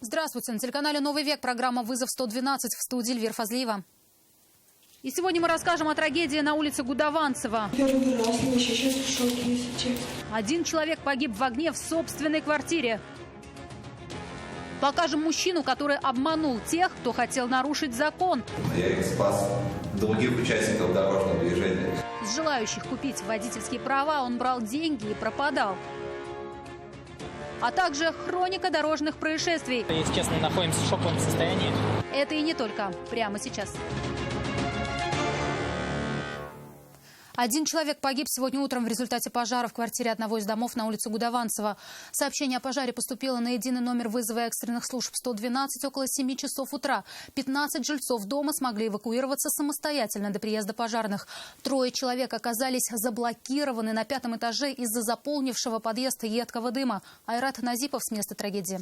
Здравствуйте. На телеканале «Новый век» программа «Вызов 112», в студии Эльвира Фазлиева. И сегодня мы расскажем о трагедии на улице Гудованцева. Первый раз мы сейчас в шоке, если честно. Один человек погиб в огне в собственной квартире. Покажем мужчину, который обманул тех, кто хотел нарушить закон. Я спас других участников дорожного движения. С желающих купить водительские права он брал деньги и пропадал. А также хроника дорожных происшествий. Если честно, находимся в шоковом состоянии. Это и не только. Прямо сейчас. Один человек погиб сегодня утром в результате пожара в квартире одного из домов на улице Гудованцева. Сообщение о пожаре поступило на единый номер вызова экстренных служб 112 около 7 часов утра. 15 жильцов дома смогли эвакуироваться самостоятельно до приезда пожарных. 3 человек оказались заблокированы на 5-м этаже из-за заполнившего подъезд едкого дыма. Айрат Назипов с места трагедии.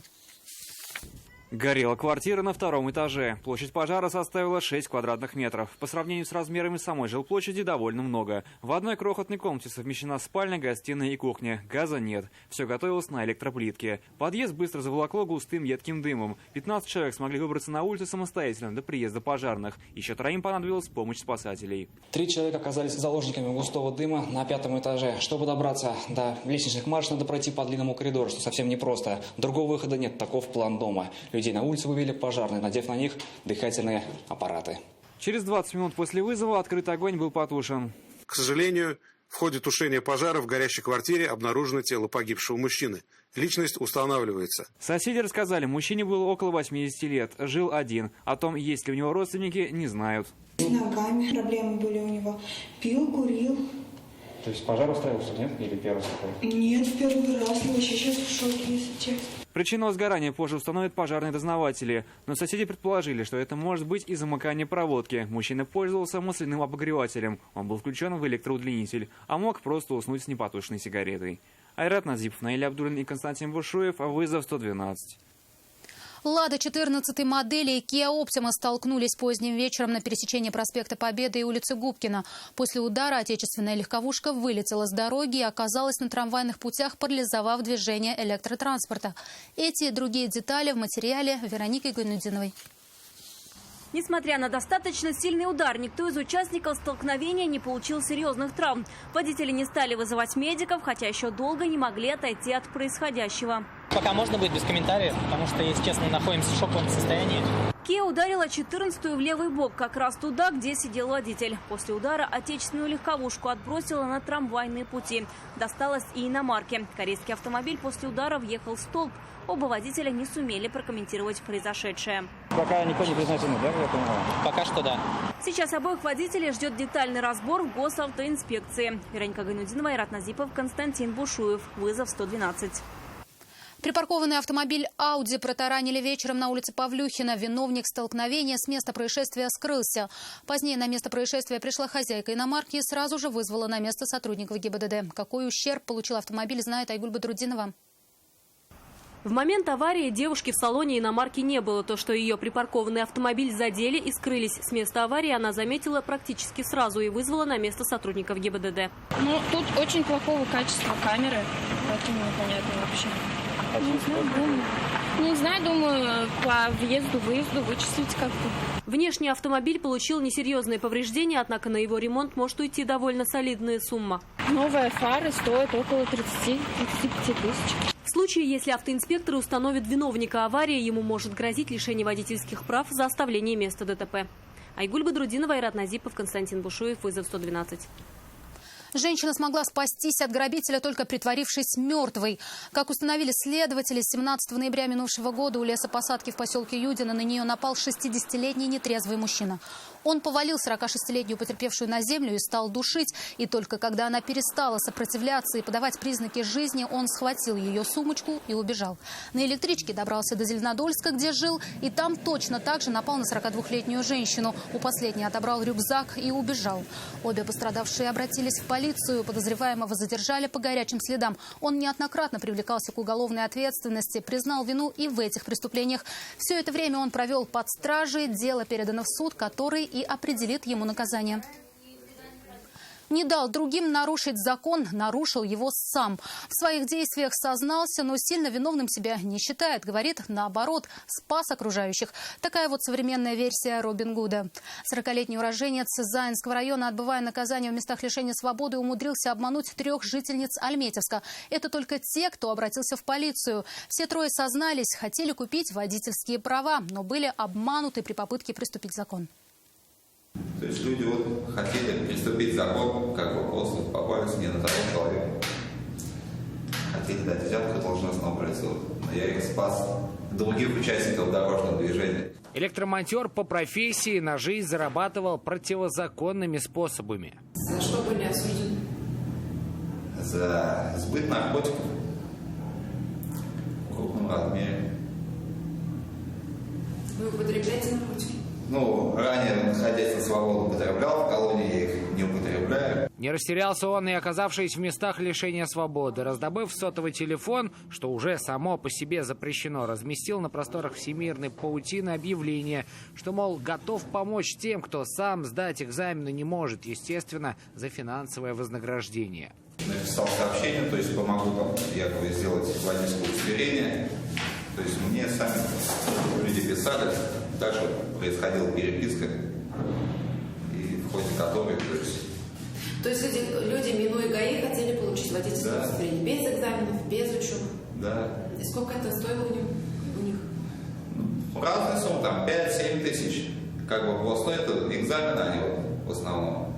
Горела квартира на 2-м этаже. Площадь пожара составила 6 квадратных метров. По сравнению с размерами самой жилплощади довольно много. В одной крохотной комнате совмещена спальня, гостиная и кухня. Газа нет. Все готовилось на электроплитке. Подъезд быстро заволокло густым едким дымом. 15 человек смогли выбраться на улицу самостоятельно до приезда пожарных. Еще 3 понадобилась помощь спасателей. 3 человека оказались заложниками густого дыма на 5-м этаже. Чтобы добраться до лестничных марш, надо пройти по длинному коридору, что совсем непросто. Другого выхода нет, таков план дома. Людей на улице вывели пожарные, надев на них дыхательные аппараты. Через 20 минут после вызова открытый огонь был потушен. К сожалению, в ходе тушения пожара в горящей квартире обнаружено тело погибшего мужчины. Личность устанавливается. Соседи рассказали, мужчине было около 80 лет, жил один. О том, есть ли у него родственники, не знают. С ногами проблемы были у него. Пил, курил. То есть пожар устроился, нет? Или первый такой? Нет, в первый раз. Мы сейчас в шоке, если честно. Причину возгорания позже установят пожарные дознаватели. Но соседи предположили, что это может быть из замыкания проводки. Мужчина пользовался масляным обогревателем. Он был включен в электроудлинитель, а мог просто уснуть с непотушенной сигаретой. Айрат Назипов, Наиля Абдуллин и Константин Бушуев. Вызов 112. «Лада» 14-й модели и Kia Optima столкнулись поздним вечером на пересечении проспекта Победы и улицы Губкина. После удара отечественная легковушка вылетела с дороги и оказалась на трамвайных путях, парализовав движение электротранспорта. Эти и другие детали в материале Вероники Гайнудиновой. Несмотря на достаточно сильный удар, никто из участников столкновения не получил серьезных травм. Водители не стали вызывать медиков, хотя еще долго не могли отойти от происходящего. Пока можно быть без комментариев, потому что, если честно, находимся в шоковом состоянии. Kia ударила 14-ю в левый бок, как раз туда, где сидел водитель. После удара отечественную легковушку отбросила на трамвайные пути. Досталось и иномарке. Корейский автомобиль после удара въехал в столб. Оба водителя не сумели прокомментировать произошедшее. Пока никто не признает вину, да, я понимаю? Пока что да. Сейчас обоих водителей ждет детальный разбор в госавтоинспекции. Вероника Гайнудинова, Айрат Назипов, Константин Бушуев. Вызов 112. Припаркованный автомобиль «Ауди» протаранили вечером на улице Павлюхина. Виновник столкновения с места происшествия скрылся. Позднее на место происшествия пришла хозяйка иномарки и сразу же вызвала на место сотрудников ГИБДД. Какой ущерб получил автомобиль, знает Айгуль Бадрудинова. В момент аварии девушки в салоне иномарки не было. То, что ее припаркованный автомобиль задели и скрылись с места аварии, она заметила практически сразу и вызвала на место сотрудников ГИБДД. Ну, тут очень плохого качества камеры, поэтому непонятно вообще. Не знаю, думаю, по въезду-выезду вычислить как-то. Внешний автомобиль получил несерьезные повреждения, однако на его ремонт может уйти довольно солидная сумма. Новые фары стоят около 30-35 тысяч. В случае, если автоинспекторы установят виновника аварии, ему может грозить лишение водительских прав за оставление места ДТП. Айгуль Бадрудинова, Айрат Назипов, Константин Бушуев. Вызов 112. Женщина смогла спастись от грабителя, только притворившись мертвой. Как установили следователи, 17 ноября минувшего года у лесопосадки в поселке Юдино на нее напал 60-летний нетрезвый мужчина. Он повалил 46-летнюю потерпевшую на землю и стал душить. И только когда она перестала сопротивляться и подавать признаки жизни, он схватил ее сумочку и убежал. На электричке добрался до Зеленодольска, где жил, и там точно так же напал на 42-летнюю женщину. У последней отобрал рюкзак и убежал. Обе пострадавшие обратились в полицию. Подозреваемого задержали по горячим следам. Он неоднократно привлекался к уголовной ответственности, признал вину и в этих преступлениях. Все это время он провел под стражей. Дело передано в суд, который и определит ему наказание. Не дал другим нарушить закон, нарушил его сам. В своих действиях сознался, но сильно виновным себя не считает. Говорит, наоборот, спас окружающих. Такая вот современная версия Робин Гуда. 40-летний уроженец Заинского района, отбывая наказание в местах лишения свободы, умудрился обмануть 3 жительниц Альметьевска. Это только те, кто обратился в полицию. Все 3 сознались, хотели купить водительские права, но были обмануты при попытке приступить закон. То есть люди вот хотели приступить закон, как бы просто попались не на того человека. Хотели дать взятку должностному лицу, но я их спас, других участников дорожного движения. Электромонтер по профессии на жизнь зарабатывал противозаконными способами. За что были осуждены? За сбыт наркотиков в крупном размере. Вы употребляете наркотики? Ну, ранее, находясь на свободу, употреблял, в колонии я их не употребляю. Не растерялся он и, оказавшись в местах лишения свободы, раздобыв сотовый телефон, что уже само по себе запрещено, разместил на просторах всемирной паутины объявление, что, мол, готов помочь тем, кто сам сдать экзамены не может, естественно, за финансовое вознаграждение. Написал сообщение, то есть помогу там якобы сделать водительское удостоверение. То есть мне сами люди писали, дальше происходила переписка, и в ходе которой, То есть эти люди, минуя ГАИ, хотели получить водительское удостоверение без экзаменов, без учебы? Да. И сколько это стоило у них? Разные суммы, там 5-7 тысяч. Как бы просто это экзамены, они вот в основном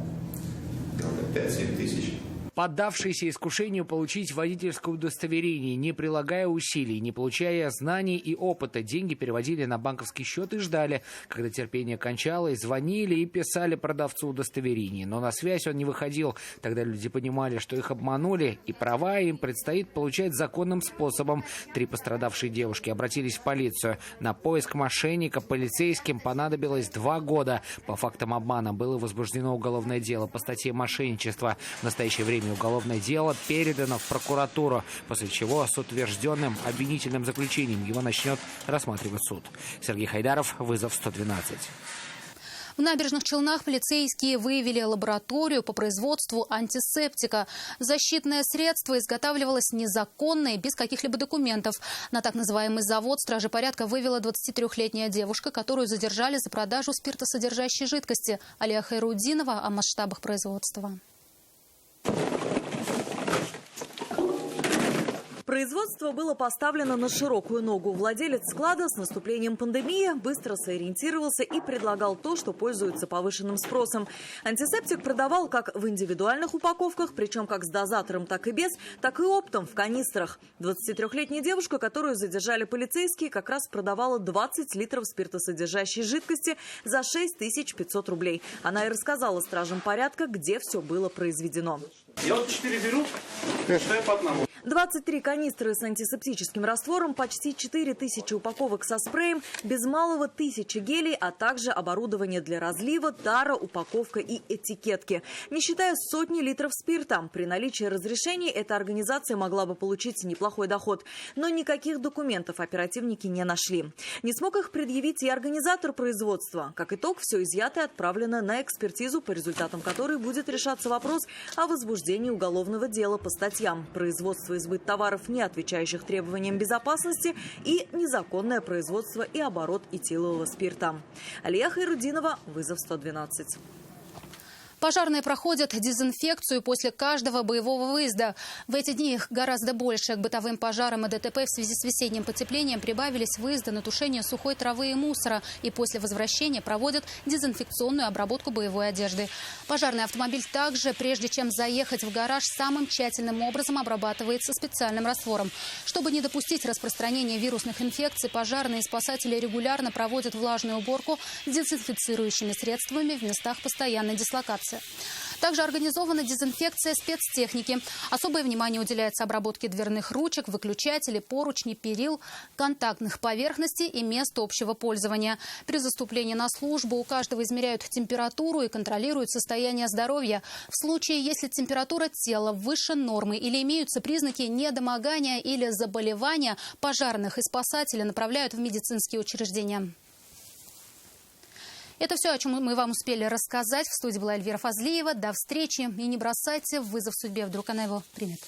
делали 5-7 тысяч. Поддавшиеся искушению получить водительское удостоверение, не прилагая усилий, не получая знаний и опыта, деньги переводили на банковский счет и ждали, когда терпение кончалось, звонили и писали продавцу удостоверений. Но на связь он не выходил. Тогда люди понимали, что их обманули, и права им предстоит получать законным способом. 3 пострадавшие девушки обратились в полицию. На поиск мошенника полицейским понадобилось 2 года. По фактам обмана было возбуждено уголовное дело по статье «Мошенничество». В настоящее время уголовное дело передано в прокуратуру, после чего с утвержденным обвинительным заключением его начнет рассматривать суд. Сергей Хайдаров, вызов 112. В Набережных Челнах полицейские выявили лабораторию по производству антисептика. Защитное средство изготавливалось незаконно и без каких-либо документов. На так называемый завод стражи порядка вывела 23-летняя девушка, которую задержали за продажу спиртосодержащей жидкости. Алия Хайрудинова о масштабах производства. Производство было поставлено на широкую ногу. Владелец склада с наступлением пандемии быстро сориентировался и предлагал то, что пользуется повышенным спросом. Антисептик продавал как в индивидуальных упаковках, причем как с дозатором, так и без, так и оптом в канистрах. 23-летняя девушка, которую задержали полицейские, как раз продавала 20 литров спиртосодержащей жидкости за 6500 рублей. Она и рассказала стражам порядка, где все было произведено. Я вот 4 беру, считаю по одному. 23 канистры с антисептическим раствором, почти 4000 упаковок со спреем, без малого 1000 гелей, а также оборудование для разлива, тара, упаковка и этикетки. Не считая сотни литров спирта. При наличии разрешений эта организация могла бы получить неплохой доход. Но никаких документов оперативники не нашли. Не смог их предъявить и организатор производства. Как итог, все изъято и отправлено на экспертизу, по результатам которой будет решаться вопрос о возбуждении уголовного дела по статьям «Производство и сбыт товаров, не отвечающих требованиям безопасности» и «Незаконное производство и оборот этилового спирта». Алия Хайрудинова, вызов 112. Пожарные проходят дезинфекцию после каждого боевого выезда. В эти дни их гораздо больше. К бытовым пожарам и ДТП в связи с весенним потеплением прибавились выезды на тушение сухой травы и мусора. И после возвращения проводят дезинфекционную обработку боевой одежды. Пожарный автомобиль также, прежде чем заехать в гараж, самым тщательным образом обрабатывается специальным раствором. Чтобы не допустить распространения вирусных инфекций, пожарные и спасатели регулярно проводят влажную уборку дезинфицирующими средствами в местах постоянной дислокации. Также организована дезинфекция спецтехники. Особое внимание уделяется обработке дверных ручек, выключателей, поручней, перил, контактных поверхностей и мест общего пользования. При заступлении на службу у каждого измеряют температуру и контролируют состояние здоровья. В случае, если температура тела выше нормы или имеются признаки недомогания или заболевания, пожарных и спасателей направляют в медицинские учреждения. Это все, о чем мы вам успели рассказать. В студии была Эльвира Фазлиева. До встречи. И не бросайте вызов судьбе, вдруг она его примет.